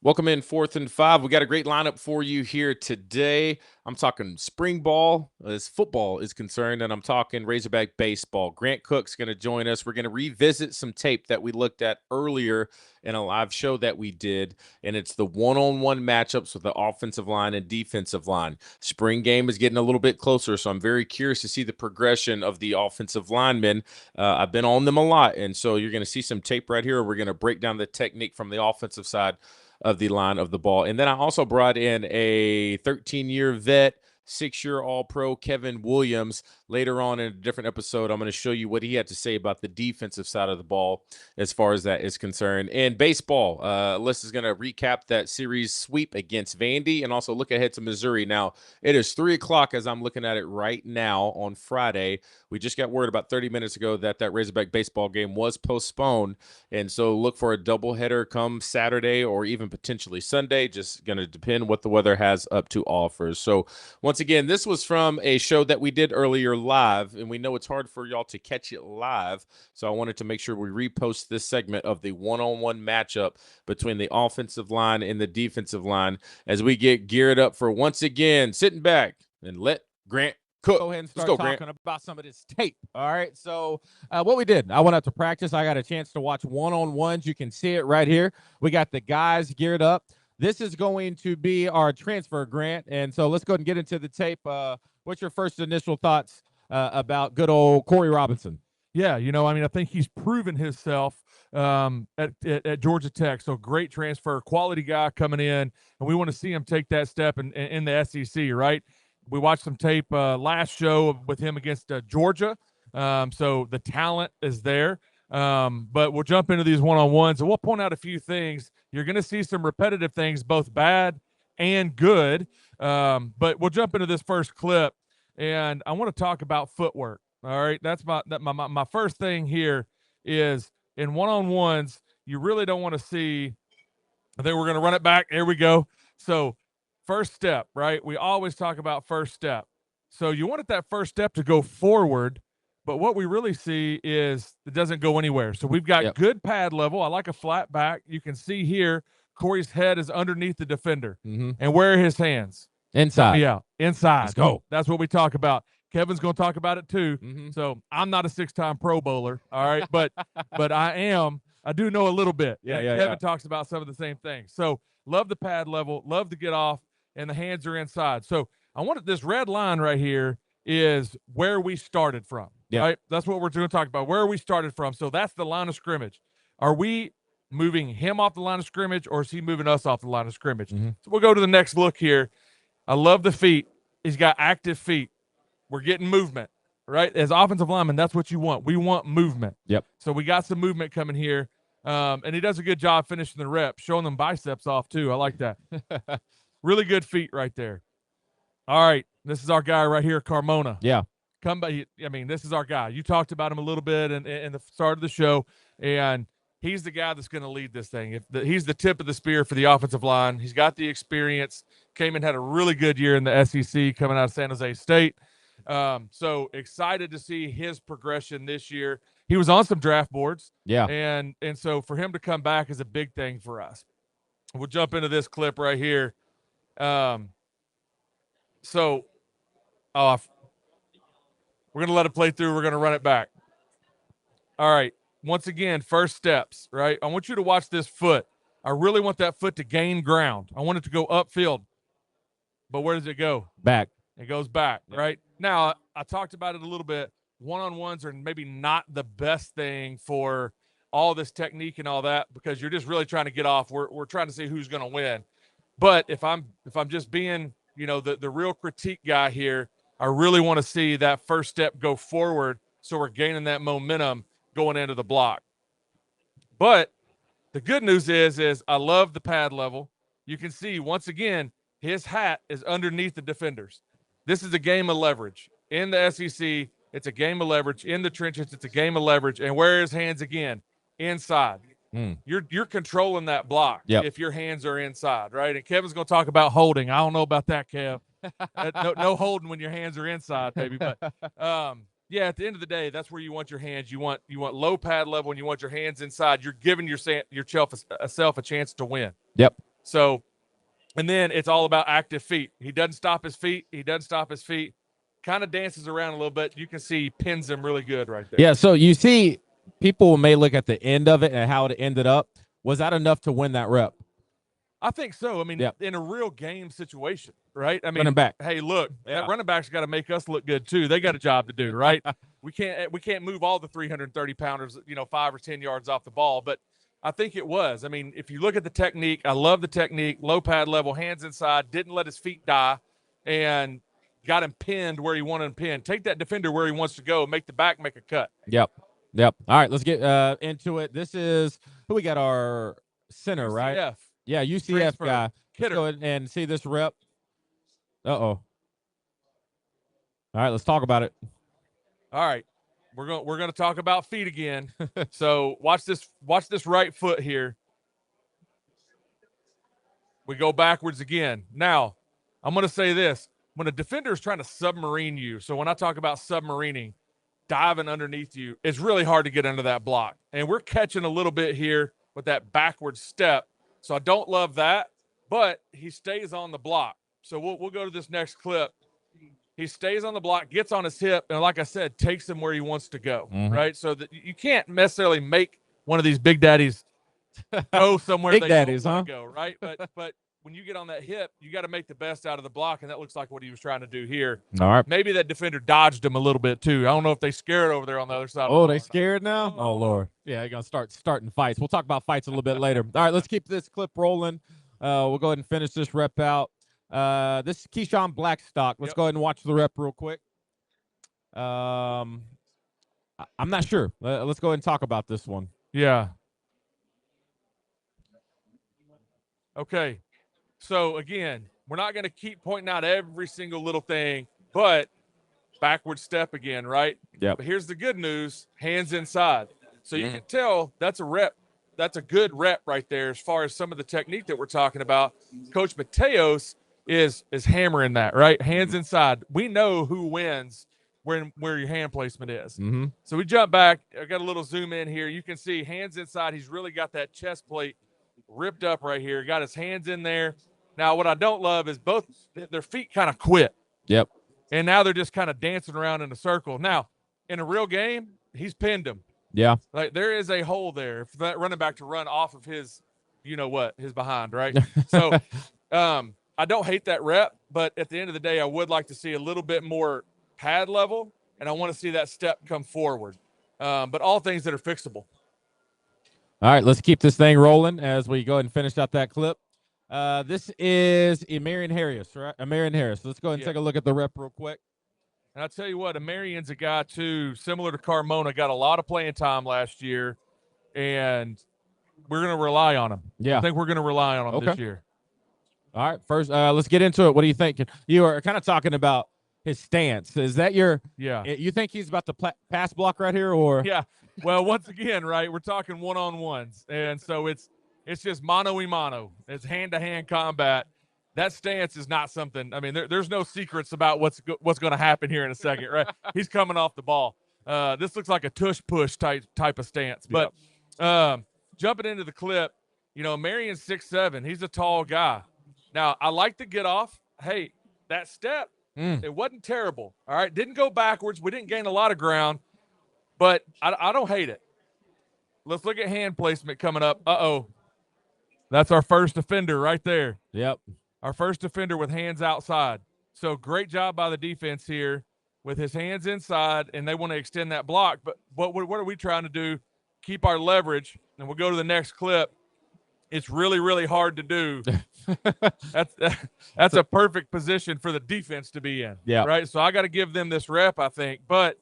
Welcome in 4th and 5. We got a great lineup for you here today. I'm talking spring ball as football is concerned, and I'm talking Razorback baseball. Grant Cook's going to join us. We're going to revisit some tape that we looked at earlier in a live show that we did, and it's the one-on-one matchups with the offensive line and defensive line. Spring game is getting a little bit closer, so I'm very curious to see the progression of the offensive linemen. I've been on them a lot, and so you're going to see some tape right here. We're going to break down the technique from the offensive side of the line of the ball. And then I also brought in a 13-year vet, 6-year All-Pro, Kevin Williams. Later on in a different episode, I'm going to show you what he had to say about the defensive side of the ball as far as that is concerned. And baseball, Alyssa's going to recap that series sweep against Vandy and also look ahead to Missouri. Now, it is 3 o'clock as I'm looking at it right now on Friday. We just got word about 30 minutes ago that Razorback baseball game was postponed. And so look for a doubleheader come Saturday or even potentially Sunday. Just going to depend what the weather has up to offer. So once again, this was from a show that we did earlier live, and we know it's hard for y'all to catch it live. So I wanted to make sure we repost this segment of the one-on-one matchup between the offensive line and the defensive line as we get geared up for once again sitting back and let Grant cook. Go ahead and start talking about some of this tape. All right. So what we did, I went out to practice. I got a chance to watch one-on-ones. You can see it right here. We got the guys geared up. This is going to be our transfer, Grant. And so let's go ahead and get into the tape. What's your first initial thoughts about good old Corey Robinson? Yeah, I think he's proven himself at Georgia Tech. So great transfer, quality guy coming in, and we want to see him take that step in the SEC, right? We watched some tape last show with him against Georgia. So the talent is there. But we'll jump into these one-on-ones, and we'll point out a few things. You're going to see some repetitive things, both bad and good. But we'll jump into this first clip, and I want to talk about footwork. All right, that's my first thing here is in one-on-ones, you really don't want to see – I think we're going to run it back. There we go. So first step, right? We always talk about first step. So you wanted that first step to go forward, but what we really see is it doesn't go anywhere. So we've got good pad level. I like a flat back. You can see here Corey's head is underneath the defender. Mm-hmm. And where are his hands? Inside. Yeah, inside. Let's go. That's what we talk about. Kevin's going to talk about it too. Mm-hmm. So I'm not a 6-time Pro Bowler, all right, but I do know a little bit. Kevin talks about some of the same things. So love the pad level, love to get off, and the hands are inside. So I wanted this red line right here is where we started from, right? That's what we're going to talk about, where we started from. So that's the line of scrimmage. Are we moving him off the line of scrimmage, or is he moving us off the line of scrimmage? Mm-hmm. So we'll go to the next look here. I love the feet. He's got active feet. We're getting movement, right? As offensive linemen, that's what you want. We want movement. Yep. So we got some movement coming here. And he does a good job finishing the rep, showing them biceps off too. I like that. Really good feet right there. All right. This is our guy right here, Carmona. Yeah. This is our guy. You talked about him a little bit in the start of the show, and he's the guy that's going to lead this thing. He's the tip of the spear for the offensive line. He's got the experience. Came and had a really good year in the SEC coming out of San Jose State. So excited to see his progression this year. He was on some draft boards. Yeah. And so for him to come back is a big thing for us. We'll jump into this clip right here. We're going to let it play through. We're going to run it back. All right. Once again, first steps, right? I want you to watch this foot. I really want that foot to gain ground. I want it to go upfield. But where does it go? Back. It goes back, right? Now, I talked about it a little bit. One-on-ones are maybe not the best thing for all this technique and all that because you're just really trying to get off. We're trying to see who's going to win. But if I'm just being, the real critique guy here, I really want to see that first step go forward so we're gaining that momentum going into the block. But the good news is I love the pad level. You can see, once again, his hat is underneath the defenders. This is a game of leverage. In the SEC, it's a game of leverage. In the trenches, it's a game of leverage. And where are his hands again? Inside. You're controlling that block if your hands are inside, right? And Kevin's going to talk about holding. I don't know about that, Kev. No holding when your hands are inside, baby. But at the end of the day, that's where you want your hands. You want low pad level, and you want your hands inside. You're giving yourself a chance to win. Yep. So, and then it's all about active feet. He doesn't stop his feet. He doesn't stop his feet. Kind of dances around a little bit. You can see he pins them really good right there. Yeah, so you see people may look at the end of it and how it ended up. Was that enough to win that rep? I think so. I mean, Yep. in a real game situation, right? I mean, Running back. hey, look, Yeah. that running back's got to make us look good too. They got a job to do, right? we can't move all the 330 pounders, 5 or 10 yards off the ball, but I think it was. I mean, if you look at the technique, I love the technique, low pad level, hands inside, didn't let his feet die, and got him pinned where he wanted him pinned. Take that defender where he wants to go, make the back make a cut. Yep. All right, let's get into it. This is who we got, our center, right? UCF. Yeah, UCF Transfer. guy. Let's Kidder. go ahead and see this rep. All right, let's talk about it. All right. We're going to talk about feet again. So watch this right foot here. We go backwards again. Now, I'm going to say this. When a defender is trying to submarine you, so when I talk about submarining, diving underneath you, it's really hard to get under that block. And we're catching a little bit here with that backward step. So I don't love that, but he stays on the block. So we'll go to this next clip. He stays on the block, gets on his hip, and like I said, takes him where he wants to go, right? So that you can't necessarily make one of these big daddies go somewhere Big they daddies, don't want to go, right? But when you get on that hip, you got to make the best out of the block, and that looks like what he was trying to do here. All right. Maybe that defender dodged him a little bit too. I don't know if they scared over there on the other side. Oh, they scared now? Oh, Lord. Yeah, they're going to starting fights. We'll talk about fights a little bit later. All right, let's keep this clip rolling. We'll go ahead and finish this rep out. This is Keyshawn Blackstock. Let's go ahead and watch the rep real quick. I'm not sure. Let's go ahead and talk about this one. Yeah. Okay. So, again, we're not going to keep pointing out every single little thing, but backward step again, right? Yeah. But here's the good news, hands inside. So you can tell that's a rep. That's a good rep right there as far as some of the technique that we're talking about. Coach Mateos is hammering that, right? Hands inside. We know who wins where your hand placement is. Mm-hmm. So we jump back. I got a little zoom in here. You can see hands inside. He's really got that chest plate ripped up right here. Got his hands in there. Now, what I don't love is both their feet kind of quit. Yep. And now they're just kind of dancing around in a circle. Now, in a real game, he's pinned them. Yeah. Like there is a hole there for that running back to run off of his, his behind, right? So I don't hate that rep, but at the end of the day, I would like to see a little bit more pad level, and I want to see that step come forward. But all things that are fixable. All right, let's keep this thing rolling as we go ahead and finish out that clip. This is Amarian Harris, right? Amarian Harris. Let's go ahead and take a look at the rep real quick. And I'll tell you what, Amarian's a guy, too, similar to Carmona, got a lot of playing time last year, and we're going to rely on him. Yeah. I think we're going to rely on him this year. All right, first, let's get into it. What do you think? You are kind of talking about his stance. Is that you think he's about to pass block right here, or? Yeah. Well, once again, right, we're talking one-on-ones, and so it's just mano-y-mano. It's hand-to-hand combat. That stance is not something. I mean, there's no secrets about what's going to happen here in a second, right? He's coming off the ball. This looks like a tush-push type of stance. But jumping into the clip, Marion's 6'7". He's a tall guy. Now, I like to get off. Hey, that step, it wasn't terrible. All right, didn't go backwards. We didn't gain a lot of ground, but I don't hate it. Let's look at hand placement coming up. Uh-oh. That's our first defender right there. Yep. Our first defender with hands outside. So great job by the defense here with his hands inside, and they want to extend that block. But what are we trying to do? Keep our leverage, and we'll go to the next clip. It's really, really hard to do. That's a perfect position for the defense to be in. Yeah. Right? So I got to give them this rep, I think. But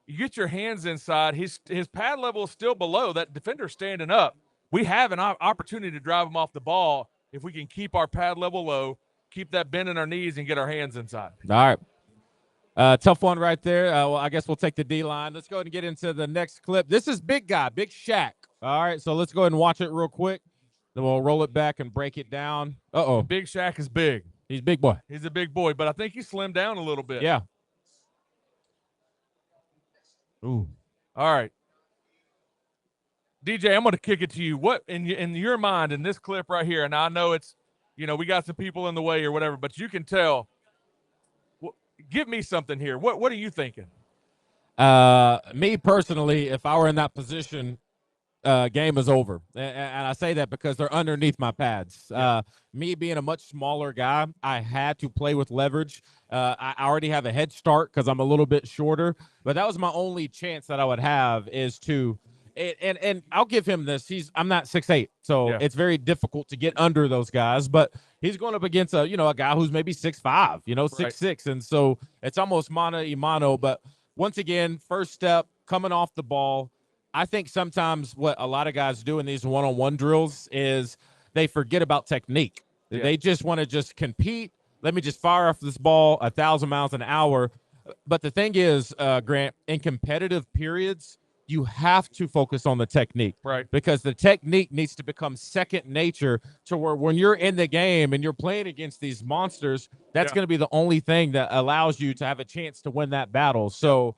you get your hands inside. His pad level is still below. That defender standing up. We have an opportunity to drive him off the ball if we can keep our pad level low, keep that bend in our knees, and get our hands inside. All right. Tough one right there. Well, I guess we'll take the D-line. Let's go ahead and get into the next clip. This is big guy, Big Shaq. All right, so let's go ahead and watch it real quick. Then we'll roll it back and break it down. Uh-oh. Big Shaq is big. He's a big boy. He's a big boy, but I think he slimmed down a little bit. Yeah. Ooh. All right. DJ, I'm going to kick it to you. What in your mind in this clip right here, and I know it's, we got some people in the way or whatever, but you can tell. Give me something here. What are you thinking? Me personally, if I were in that position, game is over. And I say that because they're underneath my pads. Yeah. Me being a much smaller guy, I had to play with leverage. I already have a head start because I'm a little bit shorter, but that was my only chance that I would have is to and I'll give him this. I'm not 6'8", so Yeah. it's very difficult to get under those guys, but he's going up against a guy who's maybe 6'5", 6'6", and so it's almost mano a mano. But once again, first step, coming off the ball. I think sometimes what a lot of guys do in these one-on-one drills is they forget about technique. Yeah. They just want to just compete. Let me just fire off this ball 1,000 miles an hour. But the thing is, Grant, in competitive periods, you have to focus on the technique. Right. Because the technique needs to become second nature to where when you're in the game and you're playing against these monsters, that's going to be the only thing that allows you to have a chance to win that battle. So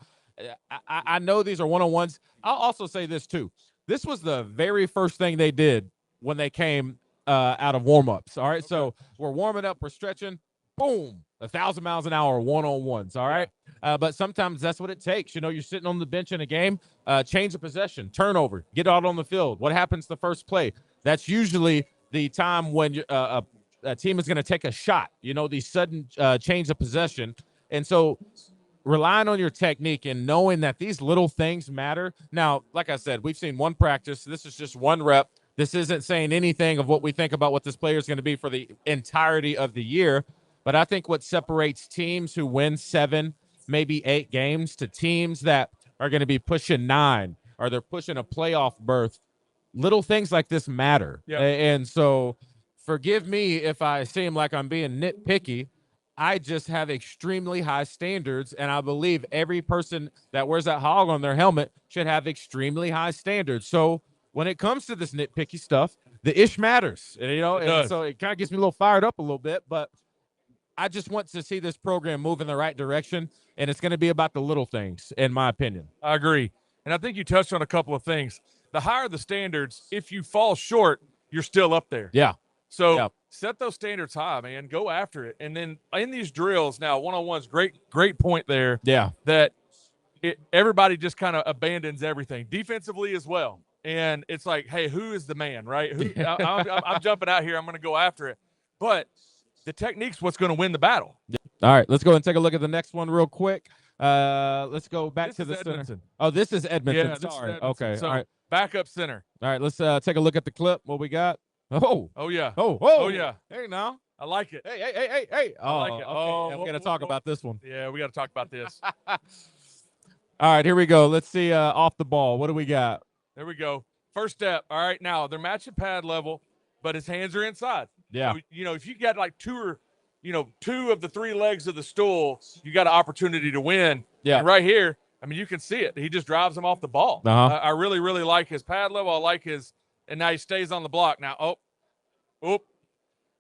I know these are one-on-ones. I'll also say this, too. This was the very first thing they did when they came out of warm-ups. All right, so we're warming up, we're stretching. Boom, 1,000 miles an hour, one-on-ones. All right, but sometimes that's what it takes. You're sitting on the bench in a game, change of possession, turnover, get out on the field. What happens the first play? That's usually the time when a team is going to take a shot. The sudden change of possession, and so relying on your technique and knowing that these little things matter. Now, like I said, we've seen one practice. This is just one rep. This isn't saying anything of what we think about what this player is going to be for the entirety of the year. But I think what separates teams who win 7, maybe 8 games to teams that are going to be pushing 9 or they're pushing a playoff berth, little things like this matter. Yep. And so forgive me if I seem like I'm being nitpicky. I just have extremely high standards, and I believe every person that wears that hog on their helmet should have extremely high standards. So when it comes to this nitpicky stuff, the ish matters, and so it kind of gets me a little fired up a little bit, but I just want to see this program move in the right direction, and it's going to be about the little things, in my opinion. I agree. And I think you touched on a couple of things. The higher the standards, if you fall short, you're still up there. Yeah. So set those standards high, man. Go after it. And then in these drills, now one-on-one's great point there. Yeah. That everybody just kind of abandons everything defensively as well. And it's like, hey, who is the man, right? I'm jumping out here. I'm going to go after it. But the technique's what's going to win the battle. Yeah. All right, let's go and take a look at the next one real quick. Let's go back to the center. Oh, this is Edmonton. Yeah, Sorry. Edmonton. Okay. So all right. Backup center. All right, let's take a look at the clip. What we got? Oh yeah. Oh yeah. Hey now. I like it. Hey. I like it. Okay. I'm gonna talk about this one. Yeah, we got to talk about this. All right, here we go. Let's see off the ball. What do we got? There we go. First step. All right, now they're matching pad level, but his hands are inside. Yeah. So, if you got like two of the 3 legs of the stool, you got an opportunity to win. Yeah. And right here, I mean, you can see it. He just drives him off the ball. Uh-huh. I really, really like his pad level. I like his, and now he stays on the block. Now,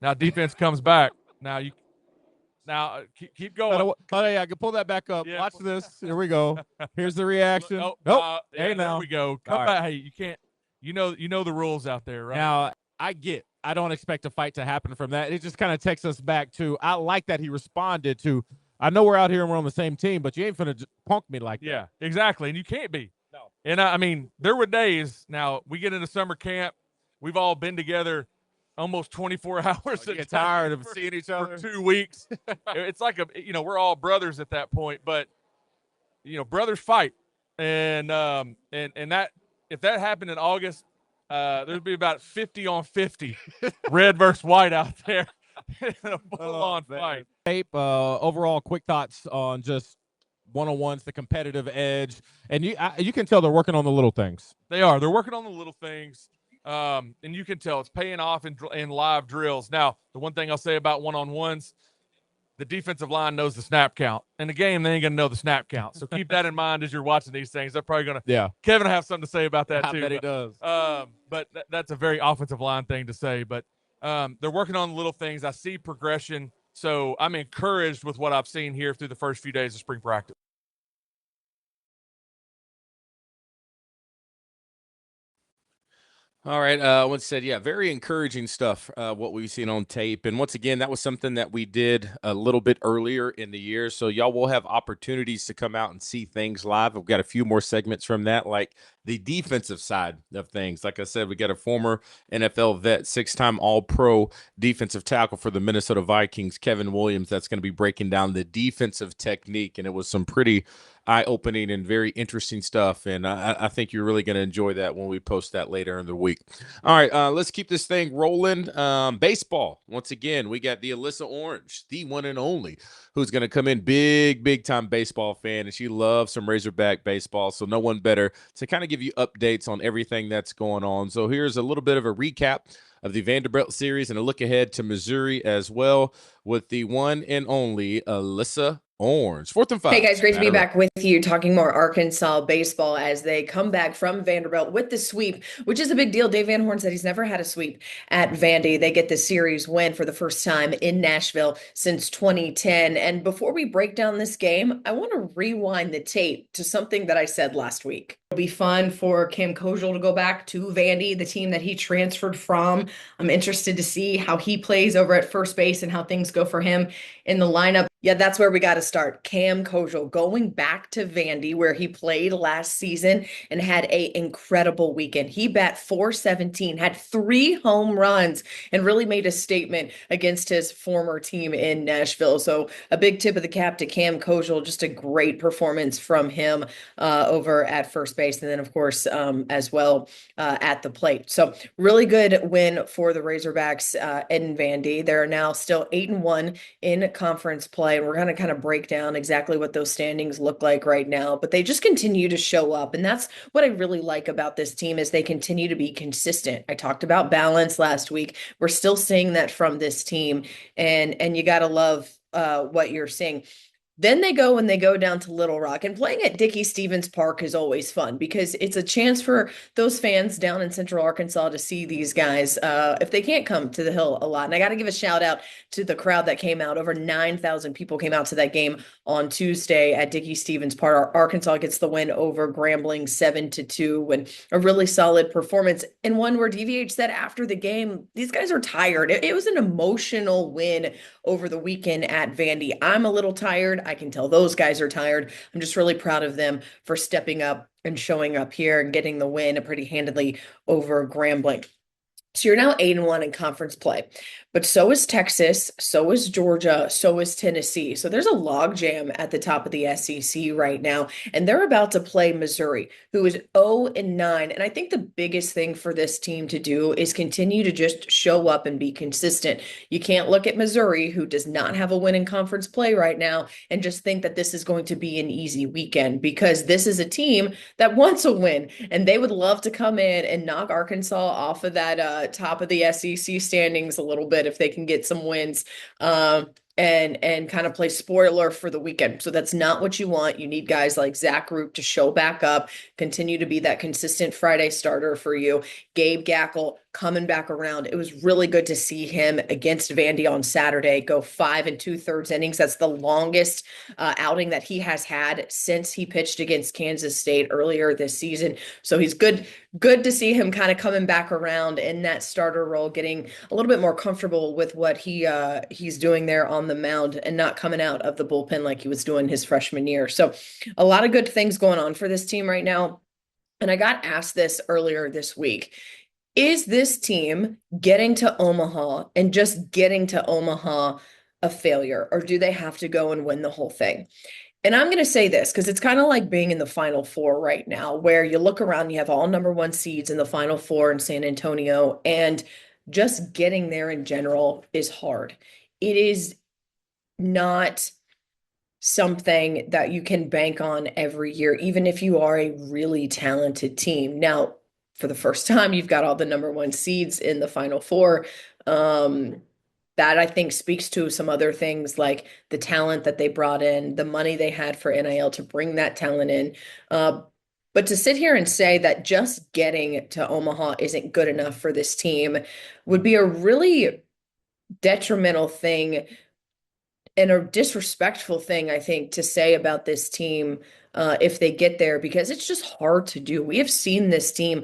now defense comes back. Now keep going. Oh yeah, I can pull that back up. Yeah. Watch this. Here we go. Here's the reaction. Yeah, Hey now. There we go. Come All back. Hey, you can't. You know the rules out there, right? Now I don't expect a fight to happen from that. It just kind of takes us back to, I like that he responded to, I know we're out here and we're on the same team, but you ain't finna punk me like that. Yeah, exactly. And you can't be. No. And I mean, there were days, now we get into summer camp, we've all been together almost 24 hours. You get tired of seeing each other for 2 weeks. It's like we're all brothers at that point, but brothers fight. And that, if that happened in August, there'd be about 50 on 50 red versus white out there. A full-on fight. Tape, overall quick thoughts on just one-on-ones, the competitive edge, and you can tell they're working on the little things. They are. They're working on the little things, and you can tell it's paying off in live drills. Now, the one thing I'll say about one-on-ones, the defensive line knows the snap count. In the game, they ain't going to know the snap count. So keep that in mind as you're watching these things. They're probably going to – yeah. Kevin will have something to say about that too. I bet he does. But that's a very offensive line thing to say. But they're working on the little things. I see progression. So I'm encouraged with what I've seen here through the first few days of spring practice. All right. Once said, yeah, very encouraging stuff, what we've seen on tape. And once again, that was something that we did a little bit earlier in the year. So y'all will have opportunities to come out and see things live. I've got a few more segments from that, like the defensive side of things. Like I said, we got a former NFL vet, 6-time All-Pro defensive tackle for the Minnesota Vikings, Kevin Williams, that's going to be breaking down the defensive technique. And it was some pretty eye-opening and very interesting stuff. And I think you're really going to enjoy that when we post that later in the week. All right, let's keep this thing rolling. Baseball. Once again, we got the Alyssa Orange, the one and only, who's going to come in big time baseball fan, and she loves some Razorback baseball. So no one better to kind of give you updates on everything that's going on. So here's a little bit of a recap of the Vanderbilt series and a look ahead to Missouri as well with the one and only Alyssa Orange. 4th and 5. Hey guys, great to be back with you talking more Arkansas baseball as they come back from Vanderbilt with the sweep, which is a big deal. Dave Van Horn said he's never had a sweep at Vandy. They get the series win for the first time in Nashville since 2010. And before we break down this game, I want to rewind the tape to something that I said last week. It'll be fun for Cam Kojal to go back to Vandy, the team that he transferred from. I'm interested to see how he plays over at first base and how things go for him in the lineup. Yeah, that's where we got to start. Cam Kojal going back to Vandy where he played last season and had an incredible weekend. He bat .417, had 3 home runs, and really made a statement against his former team in Nashville. So a big tip of the cap to Cam Kojal. Just a great performance from him over at first base. And then, of course, as well at the plate. So really good win for the Razorbacks in Vandy. They're now still 8-1 in conference play. And we're going to kind of break down exactly what those standings look like right now, but they just continue to show up. And that's what I really like about this team is they continue to be consistent. I talked about balance last week. We're still seeing that from this team, and you got to love what you're seeing. Then they go down to Little Rock, and playing at Dickey-Stephens Park is always fun because it's a chance for those fans down in Central Arkansas to see these guys if they can't come to the Hill a lot. And I got to give a shout out to the crowd that came out. Over 9,000 people came out to that game on Tuesday at Dickey-Stephens Park. Arkansas gets the win over Grambling 7-2, and a really solid performance, and one where DVH said after the game, these guys are tired. It was an emotional win over the weekend at Vandy. I'm a little tired. I can tell those guys are tired. I'm just really proud of them for stepping up and showing up here and getting the win pretty handedly over Grambling. So you're now 8-1 in conference play, but so is Texas, so is Georgia, so is Tennessee. So there's a logjam at the top of the SEC right now, and they're about to play Missouri, who is 0-9. And I think the biggest thing for this team to do is continue to just show up and be consistent. You can't look at Missouri, who does not have a win in conference play right now, and just think that this is going to be an easy weekend, because this is a team that wants a win, and they would love to come in and knock Arkansas off of that top of the SEC standings a little bit if they can get some wins and kind of play spoiler for the weekend. So that's not what you want. You need guys like Zach Roop to show back up, continue to be that consistent Friday starter for you. Gabe Gackle coming back around. It was really good to see him against Vandy on Saturday go 5 2/3 innings. That's the longest outing that he has had since he pitched against Kansas State earlier this season. So he's good to see him kind of coming back around in that starter role, getting a little bit more comfortable with what he's doing there on the mound and not coming out of the bullpen like he was doing his freshman year. So a lot of good things going on for this team right now. And I got asked this earlier this week. Is this team getting to Omaha and just getting to Omaha a failure, or do they have to go and win the whole thing? And I'm going to say this because it's kind of like being in the Final Four right now, where you look around, you have all #1 seeds in the Final Four in San Antonio, and just getting there in general is hard. It is not something that you can bank on every year, even if you are a really talented team. Now, for the first time, you've got all the #1 seeds in the Final Four. That I think speaks to some other things like the talent that they brought in, the money they had for NIL to bring that talent in. But to sit here and say that just getting to Omaha isn't good enough for this team would be a really detrimental thing and a disrespectful thing, I think, to say about this team if they get there, because it's just hard to do. We have seen this team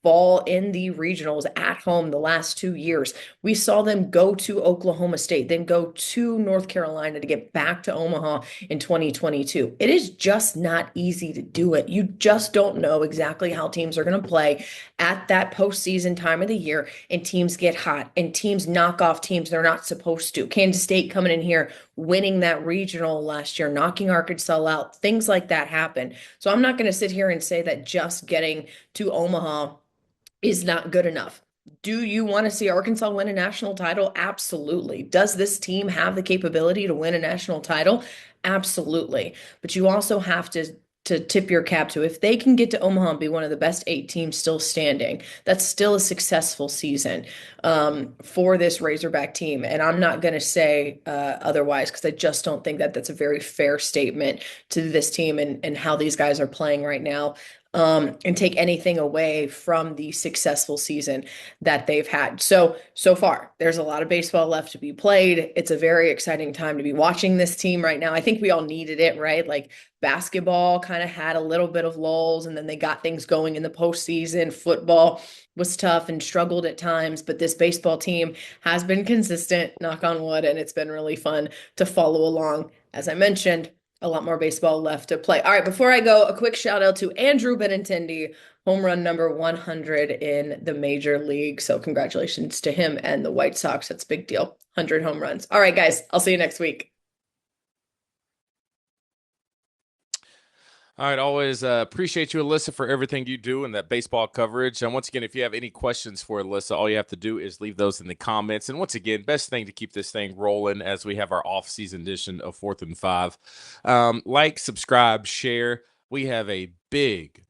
fall in the regionals at home the last 2 years. We saw them go to Oklahoma State, then go to North Carolina to get back to Omaha in 2022. It is just not easy to do it. You just don't know exactly how teams are going to play at that postseason time of the year, and teams get hot and teams knock off teams they're not supposed to. Kansas State coming in here, winning that regional last year, knocking Arkansas out, things like that happen. So I'm not going to sit here and say that just getting to Omaha is not good enough. Do you want to see Arkansas win a national title? Absolutely. Does this team have the capability to win a national title? Absolutely. But you also have to tip your cap to, if they can get to Omaha and be one of the best 8 teams still standing, that's still a successful season for this Razorback team. And I'm not going to say otherwise, because I just don't think that that's a very fair statement to this team and how these guys are playing right now. And take anything away from the successful season that they've had. So far, there's a lot of baseball left to be played. It's a very exciting time to be watching this team right now. I think we all needed it, right? Like, basketball kind of had a little bit of lulls, and then they got things going in the postseason. Football was tough and struggled at times, but this baseball team has been consistent, knock on wood, and it's been really fun to follow along. As I mentioned, a lot more baseball left to play. All right, before I go, a quick shout out to Andrew Benintendi, home run number 100 in the major league. So congratulations to him and the White Sox. That's a big deal. 100 home runs. All right, guys, I'll see you next week. All right, always appreciate you, Alyssa, for everything you do in that baseball coverage. And once again, if you have any questions for Alyssa, all you have to do is leave those in the comments. And once again, best thing to keep this thing rolling as we have our off-season edition of 4th and 5. Like, subscribe, share. We have a big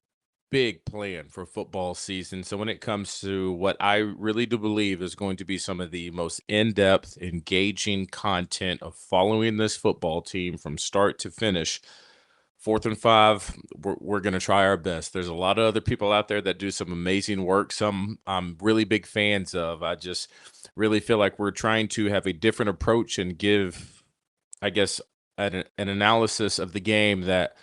plan for football season. So when it comes to what I really do believe is going to be some of the most in-depth, engaging content of following this football team from start to finish, 4th and 5, we're going to try our best. There's a lot of other people out there that do some amazing work. Some I'm really big fans of. I just really feel like we're trying to have a different approach and give, I guess, an analysis of the game that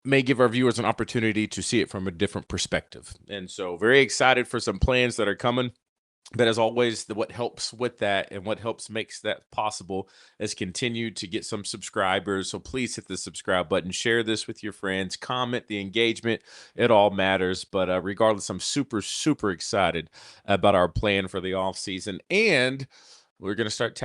may give our viewers an opportunity to see it from a different perspective. And so very excited for some plans that are coming. But as always, what helps with that and what helps makes that possible is continue to get some subscribers. So please hit the subscribe button, share this with your friends, comment, the engagement. It all matters. But regardless, I'm super, super excited about our plan for the off season. And we're going to start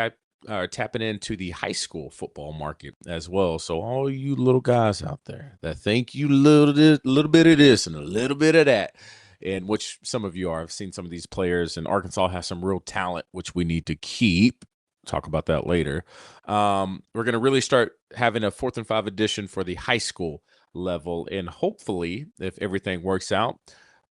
tapping into the high school football market as well. So all you little guys out there that think you little bit of this and a little bit of that, and which some of you are. I've seen some of these players, and Arkansas has some real talent, which we need to keep. Talk about that later. We're going to really start having a 4th and 5 edition for the high school level, and hopefully, if everything works out,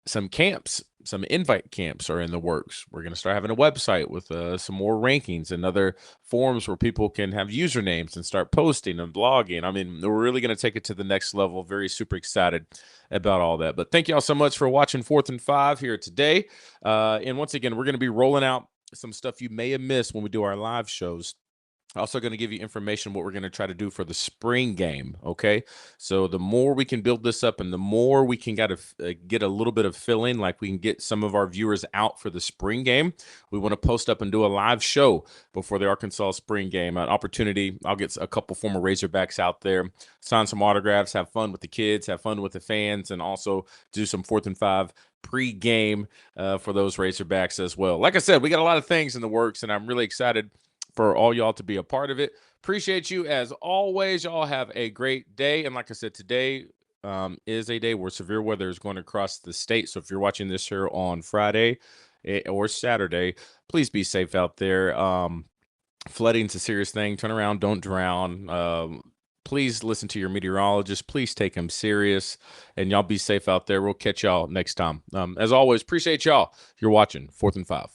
some camps, some invite camps are in the works. We're going to start having a website with some more rankings and other forums where people can have usernames and start posting and blogging. I mean, we're really going to take it to the next level. Very super excited about all that. But thank you all so much for watching 4th and 5 here today. And once again, we're going to be rolling out some stuff you may have missed when we do our live shows. Also going to give you information what we're going to try to do for the spring game, okay? So the more we can build this up and the more we can get a little bit of fill-in, like we can get some of our viewers out for the spring game, we want to post up and do a live show before the Arkansas spring game. An opportunity, I'll get a couple former Razorbacks out there, sign some autographs, have fun with the kids, have fun with the fans, and also do some 4th and 5 pre-game for those Razorbacks as well. Like I said, we got a lot of things in the works, and I'm really excited for all y'all to be a part of it. Appreciate you as always. Y'all have a great day. And like I said, today is a day where severe weather is going across the state. So if you're watching this here on Friday or Saturday, please be safe out there. Flooding's a serious thing. Turn around, don't drown. Please listen to your meteorologist. Please take him serious. And y'all be safe out there. We'll catch y'all next time. As always, appreciate y'all. You're watching 4th and 5.